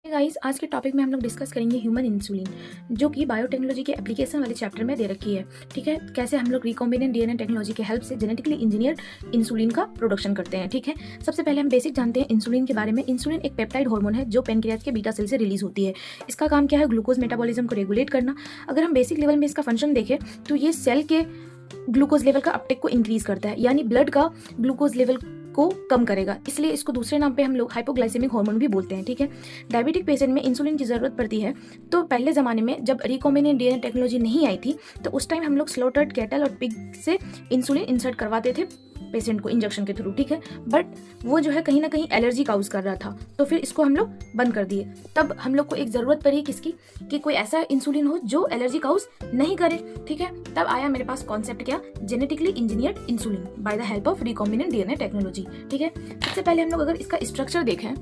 Guys, आज के topic में हम लोग डिस्कस करेंगे ह्यूमन इंसुलिन, जो कि बायोटेक्नोलॉजी के एप्लीकेशन वाले चैप्टर में दे रखी है। ठीक है, कैसे हम लोग रिकॉम्बिनेंट डीएनए टेक्नोलॉजी के हेल्प से जेनेटिकली इंजीनियर्ड इंसुलिन का प्रोडक्शन करते हैं। ठीक है, सबसे पहले हम बेसिक जानते हैं इंसुलिन के बारे में। इंसुलिन एक पेप्टाइड हार्मोन है जो पेनक्रियाज के बीटा सेल से रिलीज होती है। इसका काम क्या है? ग्लूकोज मेटाबॉलिज्म को रेगुलेट करना। अगर हम बेसिक लेवल में इसका फंक्शन देखें तो ये सेल के ग्लूकोज लेवल का अपटेक को इंक्रीज करता है, यानी ब्लड का ग्लूकोज लेवल को कम करेगा। इसलिए इसको दूसरे नाम पे हम लोग हाइपोग्लाइसेमिक हार्मोन भी बोलते हैं। ठीक है, डायबिटिक पेशेंट में इंसुलिन की जरूरत पड़ती है। तो पहले ज़माने में जब रिकॉम्बिनेंट डीएनए टेक्नोलॉजी नहीं आई थी तो उस टाइम हम लोग स्लॉटर्ड कैटल और पिग से इंसुलिन इंसर्ट करवाते थे पेशेंट को इंजेक्शन के थ्रू। ठीक है, बट वो जो है कहीं ना कहीं एलर्जी काउज कर रहा था, तो फिर इसको हम लोग बंद कर दिए। तब हम लोग को एक ज़रूरत पड़ी किसकी, कि कोई ऐसा इंसुलिन हो जो एलर्जी काउज नहीं करे। ठीक है, तब आया मेरे पास कॉन्सेप्ट क्या, genetically engineered insulin by the help of recombinant DNA technology. ठीक है, सबसे पहले हम लोग अगर इसका स्ट्रक्चर देखें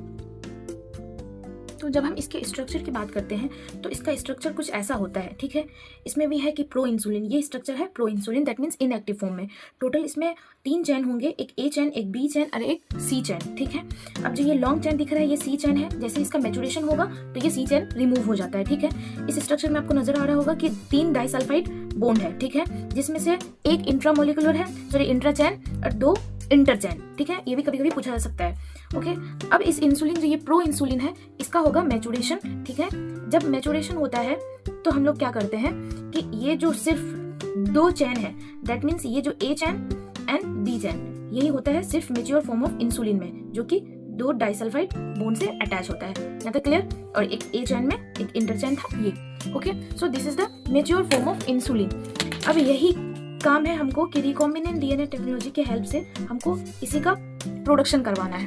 तो जब हम इसके स्ट्रक्चर की बात करते हैं तो इसका स्ट्रक्चर कुछ ऐसा होता है। ठीक है, इसमें भी है कि प्रो इंसुलिन, ये स्ट्रक्चर है pro insulin, that means inactive form में। टोटल इसमें 3 चैन होंगे, एक ए चैन, एक बी चैन और एक सी चैन। ठीक है, अब जो ये लॉन्ग चैन दिख रहा है ये सी चैन है। जैसे इसका मैचुरेशन होगा तो ये सी चैन रिमूव हो जाता है। ठीक है, इस स्ट्रक्चर में आपको नजर आ रहा होगा कि 3 डाइसल्फाइड बॉन्ड है। ठीक है, जिसमें से एक इंट्रामोलिकुलर है, सॉरी इंट्रा चैन, और 2 इंटर चैन। ठीक है, ये भी कभी कभी पूछा जा सकता है। ओके, अब इस इंसुलिन जो ये प्रो इंसुलिन है इसका होगा मैचुरेशन। ठीक है, जब मैचुरेशन होता है तो हम लोग क्या करते हैं कि ये जो सिर्फ 2 चैन है, दैट मीन्स ये जो ए चैन एंड बी चैन, यही होता है सिर्फ मेच्योर फॉर्म ऑफ इंसुलिन में, जो कि 2 डाइसल्फाइड बॉन्ड से अटैच होता है। यहाँ तक क्लियर? और एक ए चैन में एक इंटर चैन था ये। Okay, so this is the mature form of insulin. अब यही काम है हमको कि रिकॉम्बिनेंट डीएनए टेक्नोलॉजी के हेल्प से हमको इसी का प्रोडक्शन करवाना है।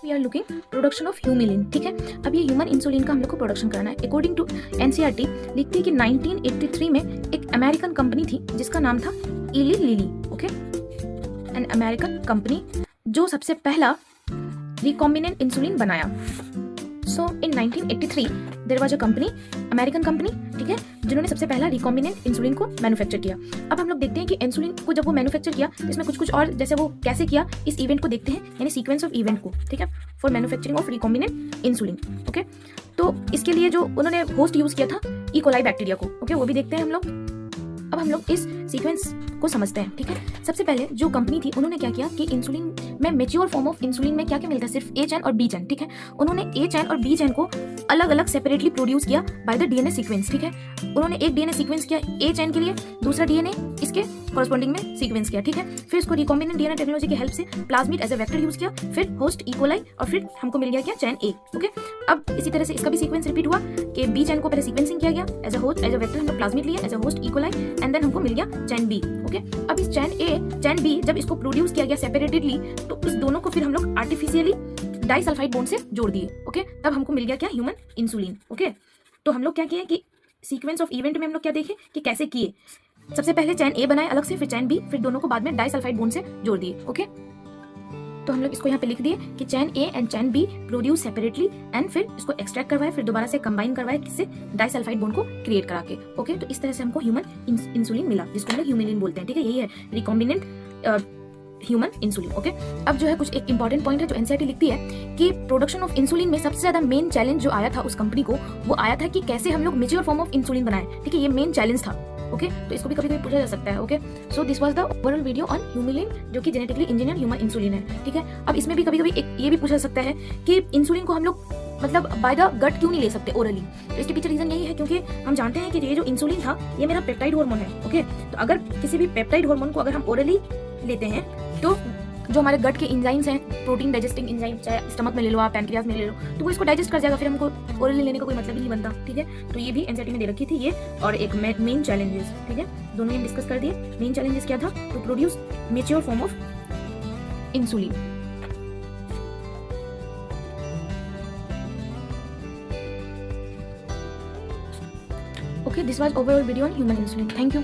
We are looking production of Humulin. ठीक है, अब ये ह्यूमन इंसुलिन का हम लोग को प्रोडक्शन करना है। अकॉर्डिंग टू एनसीईआरटी लिखती है कि 1983 में एक अमेरिकन कंपनी थी जिसका नाम था Eli Lilly. Okay, an American company जो सबसे पहला रिकॉम्बिनेंट इंसुलिन बनाया। So in 1983 there was a company, American company, ठीक है, जिन्होंने सबसे पहला रिकॉम्बिनेंट इंसुलिन को मैन्युफैक्चर किया। अब हम लोग देखते हैं कि इंसुलिन को जब वो मैन्युफैक्चर किया तो इसमें कुछ और, जैसे वो कैसे किया इस इवेंट को देखते हैं, यानी सीक्वेंस ऑफ इवेंट को। ठीक है, for manufacturing of recombinant insulin. Okay, तो इसके लिए जो उन्होंने होस्ट यूज किया था ई कोलाई बैक्टीरिया को। ओके, वो भी देखते हैं हम लोग। अब हम लोग इस सीक्वेंस को समझते हैं। ठीक है, सबसे पहले जो कंपनी थी उन्होंने क्या किया कि इंसुलिन में मेच्योर फॉर्म ऑफ इंसुलिन में क्या क्या मिलता है, सिर्फ ए चैन और बी चैन। ठीक है, उन्होंने ए चैन और बी चैन को अलग अलग सेपरेटली प्रोड्यूस किया बाय द डीएनए सीक्वेंस। ठीक है, उन्होंने एक डीएनए सीक्वेंस किया ए चैन के लिए, दूसरा डीएनए इसके कॉरस्पॉन्डिंग में सीक्वेंस किया। ठीक है, फिर इसको रिकॉम्बिनेंट डीएनए टेक्नोलॉजी की हेल्प से plasmid as a vector use किया, फिर होस्ट ई कोलाई, और फिर हमको मिल गया क्या, चैन ए। ओके, अब इसी तरह से इसका भी सीक्वेंस रिपीट हुआ कि बी चैन को पहले सीक्वेंसिंग किया गया as a host, as a vector हमने प्लाज्मिड लिया, as a host E coli, and then हमको मिल गया चैन बी। ओके, अब इस चैन ए चैन बी जब इसको प्रोड्यूस किया गया सेपरेटेडली तो इस दोनों को फिर हम लोग आर्टिफिशियली डाइसल्फाइड बॉन्ड से जोड़ दिए। ओके, तब हमको मिल गया क्या, ह्यूमन इंसुलिन। ओके, तो हम लोग क्या किए कि सीक्वेंस ऑफ इवेंट में हम लोग क्या देखे कि कैसे किए, सबसे पहले चैन ए बनाए अलग से, फिर चैन बी, फिर दोनों को बाद में डाइसल्फाइड बॉन्ड से जोड़ दिए। ओके, तो हम लोग इसको यहाँ पे लिख दिए कि chain A and chain B produce separately, and फिर इसको एक्सट्रैक्ट करवाए, फिर दोबारा से कंबाइन करवाए किससे, डाइसल्फाइड बॉन्ड को क्रिएट करा के। ओके, तो इस तरह से हमको ह्यूमन इंसुलिन मिला, जिसको हम लोग ह्यूमिलिन बोलते हैं। ठीक है, यही है रिकॉम्बिनेंट ह्यूमन इंसुलिन। ओके, अब जो है कुछ एक इंपॉर्टेंट पॉइंट है जो एनसीईआरटी लिखती है कि प्रोडक्शन ऑफ इंसुलिन में सबसे ज्यादा मेन चैलेंज जो आया था उस कंपनी को, वो आया था कि कैसे हम लोग मेच्योर फॉर्म ऑफ इंसुलिन बनाए। ठीक है, ये मेन चैलेंज था। ओके, तो इसको भी कभी कभी पूछा जा सकता है। Okay, so this was the overall video on Humulin, जो कि जेनेटिकली इंजीनियर्ड ह्यूमन इंसुलिन है। ठीक है, अब इसमें भी कभी कभी ये भी पूछा जा सकता है कि इंसुलिन को हम लोग मतलब बाय द गट क्यों नहीं ले सकते ओरली। तो इसके पीछे रीजन यही है क्योंकि हम जानते हैं कि ये जो इंसुलिन था ये मेरा पेप्टाइड हार्मोन है। ओके, तो अगर किसी भी पेप्टाइड हार्मोन को अगर हम ओरली लेते हैं तो जो हमारे गट के एंजाइम्स हैं, प्रोटीन डाइजेस्टिंग एंजाइम, चाहे स्टमक में ले लो आप, पैनक्रियाज में ले लो, तो वो इसको डाइजेस्ट कर जाएगा, फिर हमको ओरली लेने का कोई मतलब ही नहीं बनता। ठीक है, तो ये भी एनसीईआरटी में दे रखी थी ये, और एक मेन चैलेंजेस। ठीक है, दोनों ने डिस्कस कर दिए। मेन चैलेंजेस क्या था, to produce mature form of insulin. Okay, this was overall video on human insulin. Thank you.